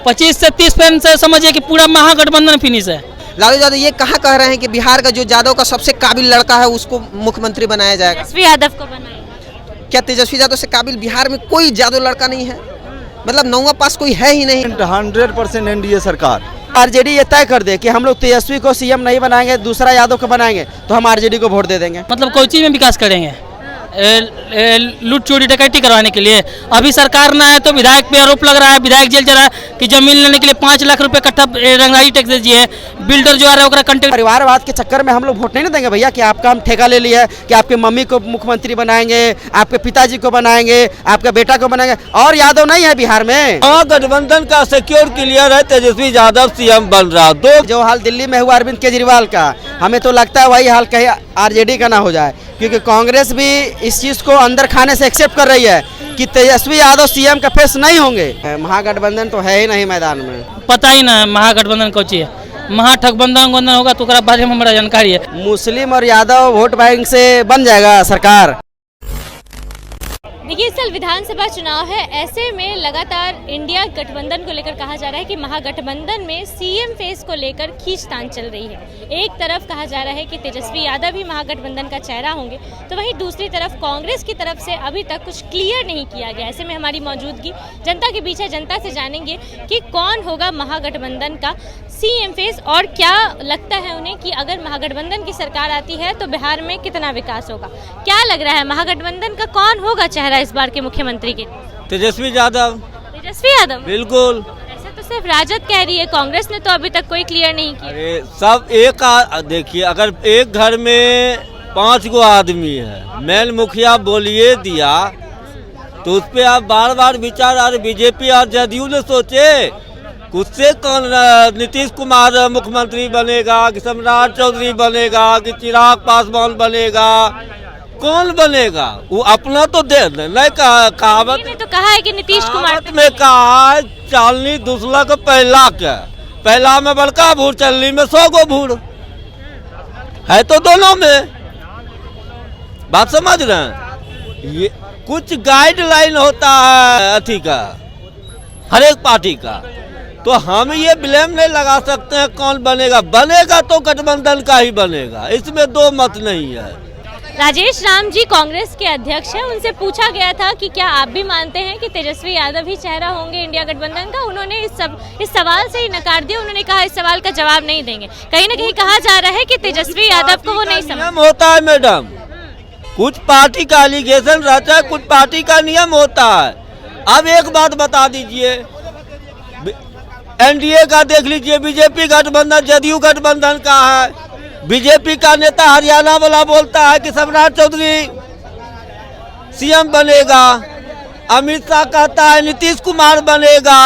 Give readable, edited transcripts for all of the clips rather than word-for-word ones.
25 से 30% से समझिए कि पूरा महागठबंधन फिनिश है। लालू यादव ये कहाँ कह रहे हैं कि बिहार का जो यादव का सबसे काबिल लड़का है उसको मुख्यमंत्री बनाया जाएगा? तेजस्वी यादव को बनाएगा। क्या तेजस्वी यादव से काबिल बिहार में कोई यादव लड़का नहीं है? मतलब नौवा पास कोई है ही नहीं। 100% एनडीए सरकार। आरजेडी ये तय कर दे कि हम लोग तेजस्वी को सीएम नहीं बनाएंगे, दूसरा यादव को बनाएंगे, तो हम आरजेडी को वोट दे देंगे। मतलब कोई चीज़ में विकास करेंगे? लूट चोरी डकैती करवाने के लिए। अभी सरकार ना है तो विधायक पे आरोप लग रहा है, विधायक जेल जा रहा है कि जमीन लेने के लिए 5 लाख रुपए कट्ठा रंगाई टैक्स दीजिए। बिल्डर जो आ रहा है उसका कंटेक्ट। परिवारवाद के चक्कर में हम लोग वोट नहीं देंगे भैया कि आपका हम ठेका ले लिया है कि आपके मम्मी को मुख्यमंत्री बनाएंगे, आपके पिताजी को बनाएंगे, आपके बेटा को बनाएंगे, और यादव नहीं है बिहार में। गठबंधन का सिक्योर क्लियर है, तेजस्वी यादव सीएम बन रहा। दो जो हाल दिल्ली में हुआ अरविंद केजरीवाल का, हमें तो लगता है वही हाल कहीं आरजेडी का ना हो जाए, क्योंकि कांग्रेस भी इस चीज को अंदर खाने से एक्सेप्ट कर रही है कि तेजस्वी यादव सीएम का फेस नहीं होंगे। महागठबंधन तो है ही नहीं मैदान में। पता ही ना महागठबंधन कौन चीज है। महाठगबंधन होगा तो बारे में हमारा जानकारी है। मुस्लिम और यादव वोट बैंक से बन जाएगा सरकार। देखिए, इस साल विधानसभा चुनाव है, ऐसे में लगातार इंडिया गठबंधन को लेकर कहा जा रहा है कि महागठबंधन में सीएम फेस को लेकर खींचतान चल रही है। एक तरफ कहा जा रहा है कि तेजस्वी यादव ही महागठबंधन का चेहरा होंगे, तो वहीं दूसरी तरफ कांग्रेस की तरफ से अभी तक कुछ क्लियर नहीं किया गया। ऐसे में हमारी मौजूदगी जनता के बीच है, जनता से जानेंगे कि कौन होगा महागठबंधन का सीएम फेस और क्या लगता है उन्हें कि अगर महागठबंधन की सरकार आती है तो बिहार में कितना विकास होगा। क्या लग रहा है, महागठबंधन का कौन होगा चेहरा इस बार के मुख्यमंत्री के? तेजस्वी यादव। तेजस्वी यादव बिल्कुल। ऐसे तो सिर्फ राजद कह रही है, कांग्रेस ने तो अभी तक कोई क्लियर नहीं किया। अरे सब एक देखिए, अगर एक घर में 5 गो आदमी है, मेन मुखिया बोलिए दिया तो उस पर आप बार बार विचार। अरे बीजेपी और जदयू ने सोचे खुद से कौन नीतीश कुमार मुख्यमंत्री बनेगा, कि सम्राट चौधरी बनेगा, कि चिराग पासवान बनेगा, कौन बनेगा? वो अपना तो दे नहीं कहावत ने तो कहा है कि नीतीश कुमार में कहा है चालनी दूसरा को पहला क्या, पहला में बड़का भूर, चलनी में 100 गो भूर है, तो दोनों में बात समझ रहे हैं। ये कुछ गाइडलाइन होता है अथी का, हर एक पार्टी का, तो हम ये ब्लेम नहीं लगा सकते हैं कौन बनेगा। बनेगा तो गठबंधन का ही बनेगा, इसमें दो मत नहीं है। राजेश राम जी कांग्रेस के अध्यक्ष हैं, उनसे पूछा गया था कि क्या आप भी मानते हैं कि तेजस्वी यादव ही चेहरा होंगे इंडिया गठबंधन का। उन्होंने इस सवाल से ही नकार दिया। उन्होंने कहा इस सवाल का जवाब नहीं देंगे। कहीं न कहीं कहा जा रहा है कि तेजस्वी यादव को वो नहीं समझ होता है मैडम, कुछ पार्टी का एलिगेशन रहता है, कुछ पार्टी का नियम होता है। अब एक बात बता दीजिए, एनडीए का देख लीजिए, बीजेपी गठबंधन जदयू गठबंधन का है। बीजेपी का नेता हरियाणा वाला बोलता है कि सम्राट चौधरी सीएम बनेगा, अमित शाह कहता है नीतीश कुमार बनेगा,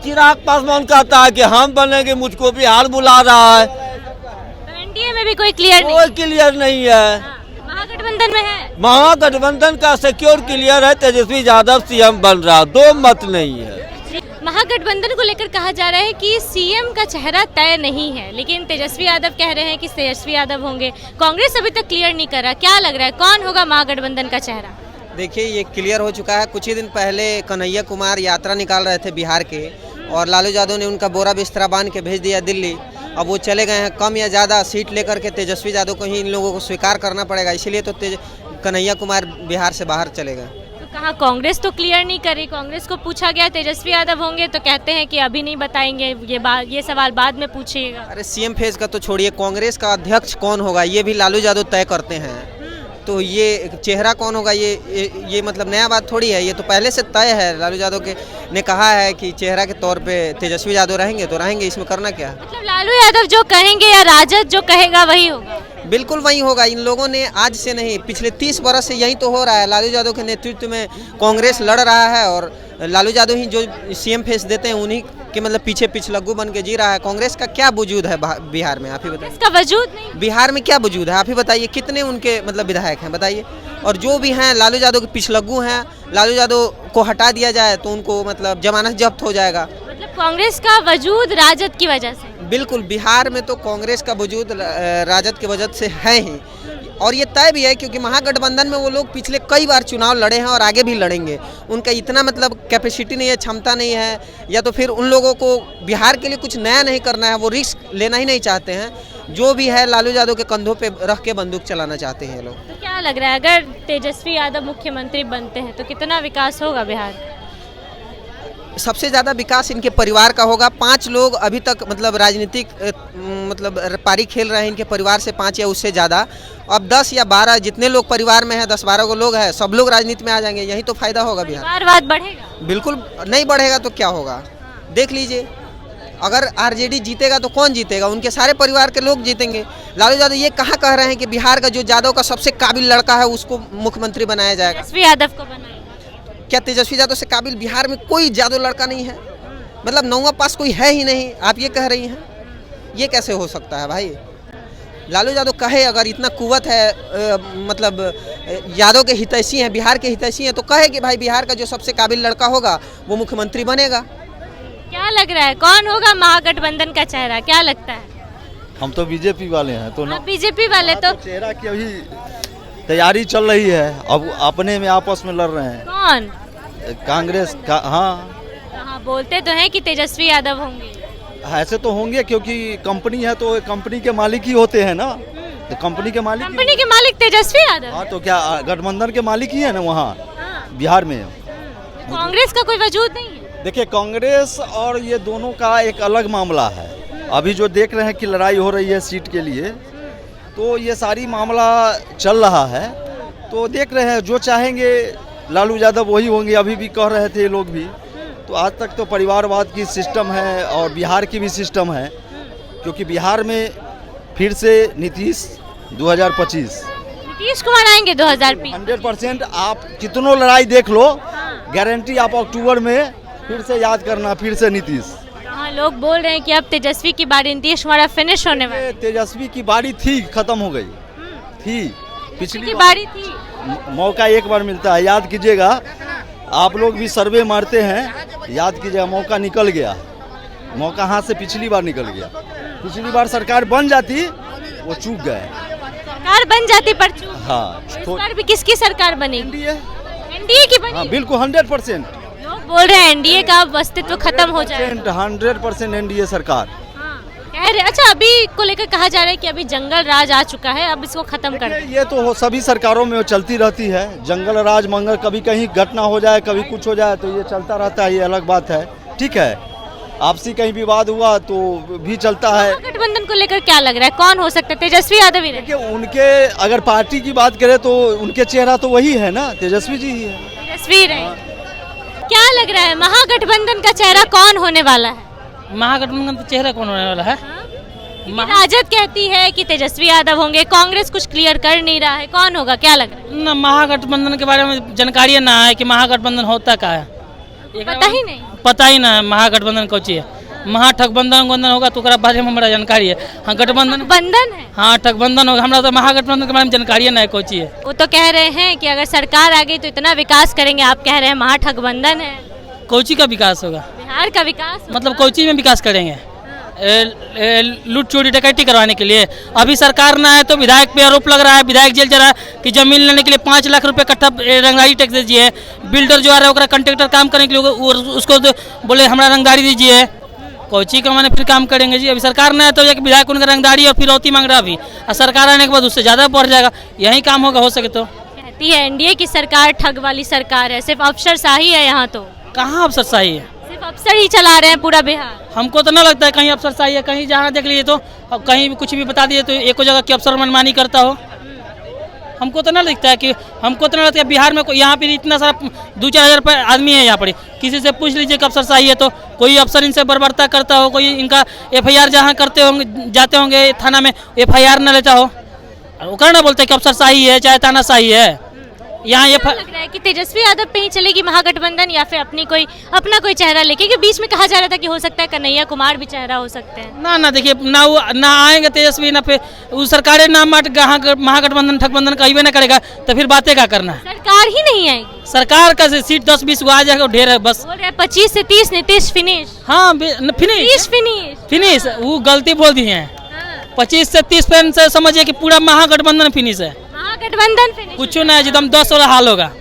चिराग पासवान कहता है कि हम बनेंगे, मुझको बिहार बुला रहा है। तो एनडीए में भी कोई क्लियर नहीं है। महागठबंधन में है। महागठबंधन का सिक्योर क्लियर है, तेजस्वी यादव सीएम बन रहा, दो मत नहीं है। महागठबंधन को लेकर कहा जा रहा है कि सीएम का चेहरा तय नहीं है, लेकिन तेजस्वी यादव कह रहे हैं कि तेजस्वी यादव होंगे। कांग्रेस अभी तक क्लियर नहीं कर रहा। क्या लग रहा है कौन होगा महागठबंधन का चेहरा? देखिए, ये क्लियर हो चुका है। कुछ ही दिन पहले कन्हैया कुमार यात्रा निकाल रहे थे बिहार के, और लालू यादव ने उनका बोरा बिस्तरा बांध के भेज दिया दिल्ली। अब वो चले गए हैं, कम या ज़्यादा सीट लेकर के तेजस्वी यादव को ही इन लोगों को स्वीकार करना पड़ेगा, इसीलिए तो कन्हैया कुमार बिहार से बाहर चले गए। कहा कांग्रेस तो क्लियर नहीं करी। कांग्रेस को पूछा गया तेजस्वी यादव होंगे तो कहते हैं कि अभी नहीं बताएंगे, ये सवाल बाद में पूछिएगा। अरे सीएम फेज का तो छोड़िए, कांग्रेस का अध्यक्ष कौन होगा ये भी लालू यादव तय करते हैं। तो ये चेहरा कौन होगा ये मतलब नया बात थोड़ी है, ये तो पहले से तय है। लालू यादव ने कहा है कि चेहरा के तौर पे तेजस्वी यादव रहेंगे तो रहेंगे, इसमें करना क्या। मतलब लालू यादव जो कहेंगे या राजद जो कहेगा वही होगा। बिल्कुल वही होगा। इन लोगों ने आज से नहीं, पिछले 30 बरस से यही तो हो रहा है। लालू यादव के नेतृत्व में कांग्रेस लड़ रहा है और लालू यादव ही जो सीएम फेस देते हैं उन्हीं के मतलब पीछे पिछलग्गू बन के जी रहा है। कांग्रेस का क्या वजूद है बिहार में, आप ही बताइए। इसका वजूद नहीं, बिहार में क्या वजूद है आप ही बताइए। कितने उनके मतलब विधायक हैं बताइए, और जो भी हैं लालू यादव के पिछलग्गू हैं। लालू यादव को हटा दिया जाए तो उनको मतलब जमानत जब्त हो जाएगा। मतलब कांग्रेस का वजूद राजद की वजह से। बिल्कुल, बिहार में तो कांग्रेस का वजूद राजद की वजह से है ही। और ये तय भी है क्योंकि महागठबंधन में वो लोग पिछले कई बार चुनाव लड़े हैं और आगे भी लड़ेंगे। उनका इतना मतलब कैपेसिटी नहीं है, क्षमता नहीं है, या तो फिर उन लोगों को बिहार के लिए कुछ नया नहीं करना है, वो रिस्क लेना ही नहीं चाहते हैं। जो भी है लालू यादव के कंधों पे रख के बंदूक चलाना चाहते हैं ये लोग। तो क्या लग रहा है अगर तेजस्वी यादव मुख्यमंत्री बनते हैं तो कितना विकास होगा बिहार? सबसे ज़्यादा विकास इनके परिवार का होगा। 5 लोग अभी तक मतलब राजनीतिक मतलब पारी खेल रहे हैं इनके परिवार से, 5 या उससे ज़्यादा। अब 10 या 12 जितने लोग परिवार में हैं, 10-12 को लोग हैं, सब लोग राजनीति में आ जाएंगे। यही तो फायदा होगा बिहार। परिवारवाद बढ़ेगा? बिल्कुल नहीं बढ़ेगा तो क्या होगा, देख लीजिए। अगर आरजेडी जीतेगा तो कौन जीतेगा? उनके सारे परिवार के लोग जीतेंगे। लालू यादव ये कहाँ कह रहे हैं कि बिहार का जो यादव का सबसे काबिल लड़का है उसको मुख्यमंत्री बनाया जाएगा? तेजस्वी यादव को बनाएगा। क्या तेजस्वी यादव से काबिल बिहार में कोई यादव लड़का नहीं है? मतलब 9वां पास कोई है ही नहीं, आप ये कह रही हैं? ये कैसे हो सकता है भाई? लालू यादव कहे अगर इतना कुवत है मतलब यादव के हितैषी हैं, बिहार के हितैषी हैं, तो कहे कि भाई बिहार का जो सबसे काबिल लड़का होगा वो मुख्यमंत्री बनेगा। क्या लग रहा है कौन होगा महागठबंधन का चेहरा, क्या लगता है? हम तो बीजेपी वाले हैं तो आप बीजेपी वाले तो चेहरा की अभी तैयारी चल रही है, अब अपने में आपस में लड़ रहे हैं। कौन? कांग्रेस का। हाँ, हाँ बोलते तो हैं कि तेजस्वी यादव होंगे। ऐसे तो होंगे क्योंकि कंपनी है तो कंपनी के मालिक ही होते हैं ना, तो कंपनी के मालिक कंपनी के मालिक तेजस्वी यादव? हाँ, तो क्या गठबंधन के मालिक ही है ना वहाँ हाँ। बिहार में। कांग्रेस का कोई वजूद नहीं है? देखिए, कांग्रेस और ये दोनों का एक अलग मामला है। अभी जो देख रहे हैं कि लड़ाई हो रही है सीट के लिए, तो ये सारी मामला चल रहा है, तो देख रहे हैं जो चाहेंगे लालू यादव वही होंगे। अभी भी कह रहे थे लोग भी, तो आज तक तो परिवारवाद की सिस्टम है और बिहार की भी सिस्टम है, क्योंकि बिहार में फिर से नीतीश 2025 नीतीश कुमार आएंगे 2020 100%। आप कितनों लड़ाई देख लो, गारंटी आप अक्टूबर में फिर से याद करना, फिर से नीतीश। हाँ, लोग बोल रहे हैं कि अब तेजस्वी की बारी, नीतीश कुमार फिनिश होने वाला। तेजस्वी की बारी थी, खत्म हो गई थी। पिछली की बारी थी। मौका एक बार मिलता है, याद कीजिएगा। आप लोग भी सर्वे मारते हैं, याद कीजिएगा, मौका निकल गया। मौका हाथ से पिछली बार निकल गया। पिछली बार सरकार बन जाती, वो चूक गए। सरकार बन जाती पर चूक। हाँ, इस बार भी किसकी सरकार बनेगी? एनडीए की बनेगी। हाँ, बिल्कुल 100%। लोग बोल रहे हैं एनडीए का अस्तित्व खत्म हो जाएगा। 100% एनडीए सरकार। कह रहे, अच्छा अभी को लेकर कहा जा रहा है कि अभी जंगल राज आ चुका है, अब इसको खत्म कर दें। ये तो सभी सरकारों में चलती रहती है, जंगल राज मंगल। कभी कहीं घटना हो जाए, कभी कुछ हो जाए, तो ये चलता रहता है, ये अलग बात है। ठीक है, आपसी कहीं विवाद हुआ तो भी चलता है। गठबंधन को लेकर क्या लग रहा है, कौन हो सकता है? तेजस्वी यादव ही देखिए, उनके अगर पार्टी की बात करें तो उनके चेहरा तो वही है ना, तेजस्वी जी ही है। तेजस्वी रहे। क्या लग रहा है महागठबंधन का चेहरा कौन होने वाला है? महागठबंधन का चेहरा कौन होने वाला है? राजद कहती है कि तेजस्वी यादव होंगे, कांग्रेस कुछ क्लियर कर नहीं रहा है, कौन होगा, क्या लग रहा है? ना महागठबंधन के बारे में जानकारी ना है कि महागठबंधन होता क्या है, पता ही नहीं। पता ही ना है महागठबंधन कौन चीज है। महाठगबंधन होगा तो ओकरा बारे में हमरा जानकारी है। हाँ, गठबंधन बंधन है। हाँ, ठगबंधन होगा, हमरा तो महागठबंधन के बारे में जानकारी ना है कौन चीज है। वो तो कह रहे हैं कि अगर सरकार आ गई तो इतना विकास करेंगे, आप कह रहे हैं महाठगबंधन है। कौची का विकास होगा? बिहार का विकास मतलब कौची में विकास करेंगे? लूट चोरी डकैती करवाने के लिए? अभी सरकार ना है तो विधायक पे आरोप लग रहा है, विधायक जेल जा रहा है कि जमीन लेने के लिए 5 लाख रुपए कट्ठा रंगदारी टैक्स दीजिए। बिल्डर जो आ रहा है कॉन्ट्रेक्टर काम करने के लिए उसको बोले हमारा रंगदारी दीजिए। कौची का मैंने फिर काम करेंगे जी? अभी सरकार ना है तो एक विधायक उनका रंगदारी और फिरौती मांग रहा अभी, और सरकार आने के बाद उससे ज़्यादा बढ़ जाएगा। यही काम होगा, हो सके तो। कहती है एनडीए की सरकार ठग वाली सरकार है, सिर्फ अफसरशाही है यहाँ। तो कहाँ अफसरशाही है? सिर्फ अफसर ही चला रहे हैं पूरा बिहार। हमको तो ना लगता है कहीं अफसरशाही है। कहीं जहाँ देख लीजिए तो कहीं भी कुछ भी बता दिए तो एक जगह की अफसर मनमानी करता हो। हमको तो ना लगता है कि बिहार में यहाँ पे इतना सारा 2-4 हज़ार आदमी है यहाँ पर। किसी से पूछ लीजिए कि अफसरशाही है तो कोई अफसर इनसे बर्बरता करता हो, कोई इनका एफआईआर जहाँ करते होंगे जाते होंगे थाना में एफआईआर न लेता हो, वो ना बोलते कि अफसरशाही है चाहे तानाशाही है। यहाँ ये लग रहा है कि तेजस्वी यादव पे ही चलेगी महागठबंधन, या फिर अपना कोई चेहरा लेके, कि बीच में कहा जा रहा था कि हो सकता है कन्हैया कुमार भी चेहरा हो सकते हैं। ना देखिए, ना आएंगे तेजस्वी, ना फिर वो सरकारें ना महागठबंधन ठगबंधन कहीं ना करेगा तो फिर बातें क्या करना है? सरकार ही नहीं आएगी। सरकार का सीट 10-20 आ जाएगा, ढेर है बस। बोल रहे 25 से 30 नीतीश फिनिश। हाँ, फिनिश वो गलती बोल दी है। 25 से 30 पे समझिए कि पूरा महागठबंधन फिनिश है। महागठबंधन फिनिश। कुछ ना एकदम 10 वाला हाल होगा।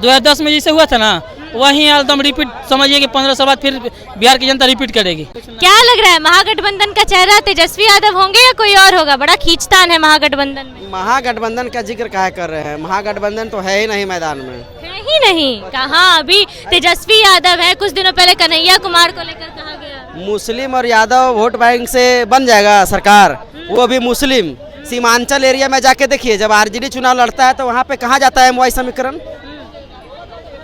2010 में जैसे हुआ था ना वही एकदम रिपीट, समझिए कि 15 साल बाद फिर बिहार की जनता रिपीट करेगी। क्या लग रहा है महागठबंधन का चेहरा तेजस्वी यादव होंगे या कोई और होगा? बड़ा खींचतान है महागठबंधन में। महागठबंधन का जिक्र काहे कर रहे हैं? महागठबंधन तो है ही नहीं मैदान में। है ही नहीं कहाँ? अभी तेजस्वी यादव है, कुछ दिनों पहले कन्हैया कुमार को लेकर कहा गया मुस्लिम और यादव वोट बैंक से बन जाएगा सरकार, वो भी मुस्लिम। सीमांचल एरिया में जाके देखिए, जब आरजेडी चुनाव लड़ता है तो वहाँ पे कहाँ जाता है एमवाई समीकरण?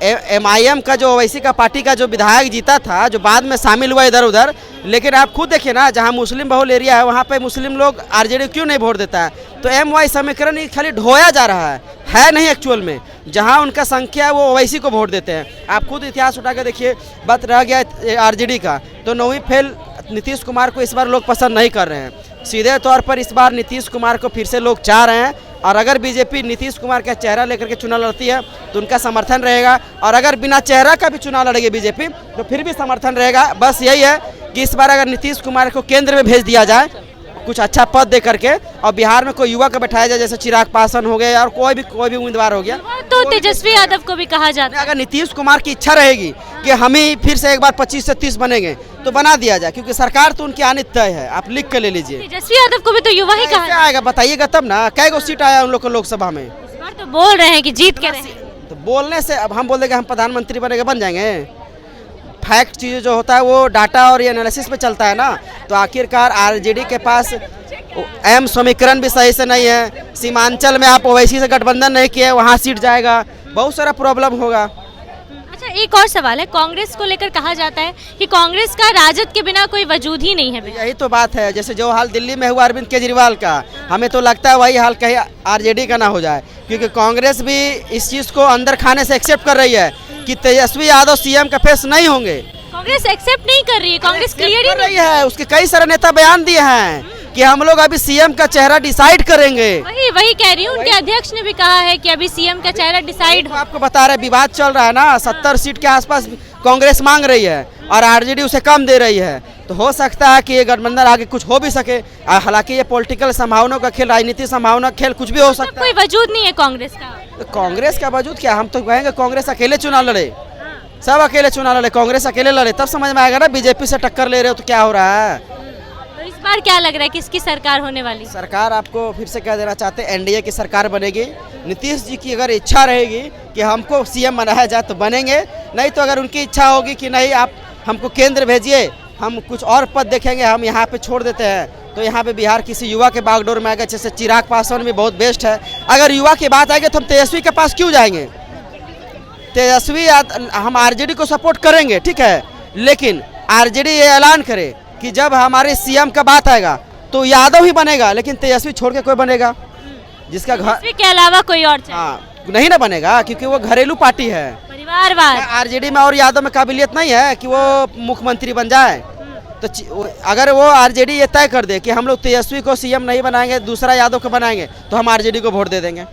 एमआईएम का जो ओवैसी का पार्टी का जो विधायक जीता था, जो बाद में शामिल हुआ इधर उधर, लेकिन आप खुद देखिए ना, जहाँ मुस्लिम बहुल एरिया है वहाँ पे मुस्लिम लोग आरजेडी क्यों नहीं वोट देता है? तो एमवाई समीकरण ये खाली ढोया जा रहा है नहीं एक्चुअल में। जहाँ उनका संख्या है वो ओवैसी को वोट देते हैं। आप खुद इतिहास उठा के देखिए, बात रह गया आरजेडी का, तो 9वीं फेल नीतीश कुमार को इस बार लोग पसंद नहीं कर रहे हैं। सीधे तौर पर इस बार नीतीश कुमार को फिर से लोग चाह रहे हैं, और अगर बीजेपी नीतीश कुमार का चेहरा लेकर के चुनाव लड़ती है तो उनका समर्थन रहेगा, और अगर बिना चेहरा का भी चुनाव लड़ेगी बीजेपी तो फिर भी समर्थन रहेगा। बस यही है कि इस बार अगर नीतीश कुमार को केंद्र में भेज दिया जाए कुछ अच्छा पद दे करके, और बिहार में कोई युवा को बैठाया जाए, जैसे चिराग पासवान हो गया और कोई भी उम्मीदवार हो गया, तो तेजस्वी यादव को भी कहा जाता है। अगर नीतीश कुमार की इच्छा रहेगी कि हम ही फिर से एक बार 25 से 30 बनेंगे तो बना दिया जाए, क्योंकि सरकार तो उनकी आनी तय है। आप लिख कर ले लीजिए। तेजस्वी यादव को भी तो युवा ही कहा क्या आएगा बताइएगा तब ना, कै गो सीट आया उन लोग को लोकसभा में? इस बार तो बोल रहे हैं कि जीत के रहे। तो बोलने से अब हम बोल देंगे हम प्रधानमंत्री बनेंगे, बन जाएंगे? फैक्ट चीज़ जो होता है वो डाटा और एनालिसिस पे चलता है ना। तो आखिरकार आरजेडी के पास एम समीकरण भी सही से नहीं है। सीमांचल में आप ओवैसी से गठबंधन नहीं किए, वहाँ सीट जाएगा, बहुत सारा प्रॉब्लम होगा। अच्छा, एक और सवाल है, कांग्रेस को लेकर कहा जाता है कि कांग्रेस का राजद के बिना कोई वजूद ही नहीं है। यही तो बात है, जैसे जो हाल दिल्ली में हुआ अरविंद केजरीवाल का, हमें तो लगता है वही हाल कहीं आरजेडी का ना हो जाए, क्योंकि कांग्रेस भी इस चीज़ को अंदर खाने से एक्सेप्ट कर रही है कि तेजस्वी यादव सीएम का फेस नहीं होंगे। कांग्रेस एक्सेप्ट नहीं कर रही है, कांग्रेस क्लियर ही नहीं है। उसके कई सारे नेता बयान दिए हैं कि हम लोग अभी सीएम का चेहरा डिसाइड करेंगे। वही कह रही हूँ, उनके अध्यक्ष ने भी कहा है कि अभी सीएम का चेहरा डिसाइड हो। आपको बता रहे विवाद चल रहा है ना, 70 सीट के आसपास कांग्रेस मांग रही है और आरजेडी उसे कम दे रही है। तो हो सकता है कि ये गठबंधन आगे कुछ हो भी सके। हालांकि ये पॉलिटिकल संभावनाओं का खेल, राजनीति संभावना खेल, कुछ भी हो सकता है। कोई वजूद नहीं है कांग्रेस का। तो कांग्रेस का वजूद क्या? हम तो कहेंगे कांग्रेस अकेले चुनाव लड़े, सब अकेले चुनाव लड़े, कांग्रेस अकेले लड़े, तब समझ में आएगा ना। बीजेपी से टक्कर ले रहे हो तो क्या हो रहा है? तो इस बार क्या लग रहा है किसकी सरकार होने वाली? सरकार आपको फिर से कह देना चाहते हैं एनडीए की सरकार बनेगी। नीतीश जी की अगर इच्छा रहेगी कि हमको सीएम बनाया जाए तो बनेंगे, नहीं तो अगर उनकी इच्छा होगी कि नहीं आप हमको केंद्र भेजिए, हम कुछ और पद देखेंगे, हम यहाँ पे छोड़ देते हैं, तो यहाँ पे बिहार किसी युवा के बागडोर में आएगा। जैसे चिराग पासवान भी बहुत बेस्ट है। अगर युवा की बात आएगी तो हम तेजस्वी के पास क्यों जाएंगे? तेजस्वी हम आरजेडी को सपोर्ट करेंगे, ठीक है, लेकिन आरजेडी ये ऐलान करे कि जब हमारे सीएम का बात आएगा तो यादव ही बनेगा, लेकिन तेजस्वी छोड़ के कोई बनेगा जिसका घर के अलावा कोई और नहीं ना बनेगा, क्योंकि वो घरेलू पार्टी है, परिवारवाद। आरजेडी में और यादव में काबिलियत नहीं है कि वो मुख्यमंत्री बन जाए। तो अगर वो आरजेडी ये तय कर दे कि हम लोग तेजस्वी को सीएम नहीं बनाएंगे, दूसरा यादव को बनाएंगे, तो हम आरजेडी को वोट दे देंगे।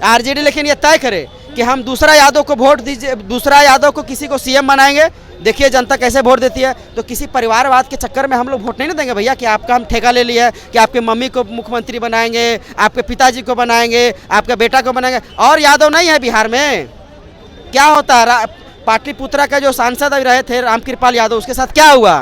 आरजेडी लेकिन ये तय करे कि हम दूसरा यादव को वोट दीजिए, दूसरा यादव को किसी को सीएम बनाएंगे, देखिए जनता कैसे वोट देती है। तो किसी परिवारवाद के चक्कर में हम लोग वोट नहीं देंगे भैया, कि आपका हम ठेका ले लिया है कि आपके मम्मी को मुख्यमंत्री बनाएंगे, आपके पिताजी को बनाएंगे, आपके बेटा को बनाएंगे। और यादव नहीं है बिहार में, क्या होता है? पाटलिपुत्रा का जो सांसद अभी रहे थे रामकृपाल यादव, उसके साथ क्या हुआ?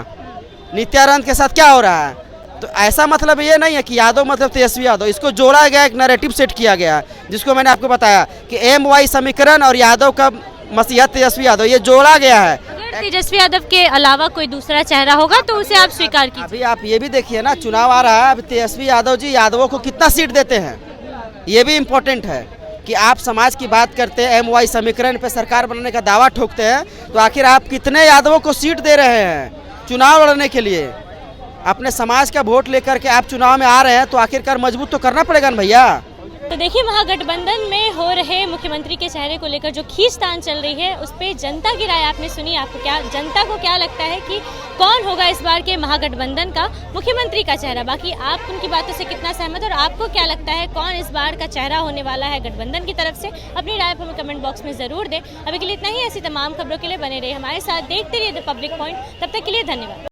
नित्यानंद के साथ क्या हो रहा है? तो ऐसा मतलब ये नहीं है कि यादव मतलब तेजस्वी यादव, इसको जोड़ा गया, एक नैरेटिव सेट किया गया, जिसको मैंने आपको बताया कि एमवाई समीकरण और यादव का मसीहत तेजस्वी यादव, ये जोड़ा गया है। अगर तेजस्वी यादव के अलावा कोई दूसरा चेहरा होगा तो उसे आप स्वीकार कीजिए। अभी आप ये भी देखिए ना, चुनाव आ रहा है, अब तेजस्वी यादव जी यादवों को कितना सीट देते हैं, ये भी इम्पोर्टेंट है। कि आप समाज की बात करते हैं, एमवाई समीकरण पे सरकार बनाने का दावा ठोकते हैं, तो आखिर आप कितने यादवों को सीट दे रहे हैं चुनाव लड़ने के लिए? अपने समाज का वोट लेकर के आप चुनाव में आ रहे हैं, तो आखिरकार मजबूत तो करना पड़ेगा ना भैया। तो देखिए, महागठबंधन में हो रहे मुख्यमंत्री के चेहरे को लेकर जो खींचतान चल रही है, उस पर जनता की राय आपने सुनी। आपको क्या, जनता को क्या लगता है कि कौन होगा इस बार के महागठबंधन का मुख्यमंत्री का चेहरा? बाकी आप उनकी बातों से कितना सहमत, और आपको क्या लगता है कौन इस बार का चेहरा होने वाला है गठबंधन की तरफ से? अपनी राय हमें कमेंट बॉक्स में जरूर दें। अभी के लिए इतना ही। ऐसी तमाम खबरों के लिए बने रहे हमारे साथ, देखते रहिए द पब्लिक पॉइंट। तब तक के लिए धन्यवाद।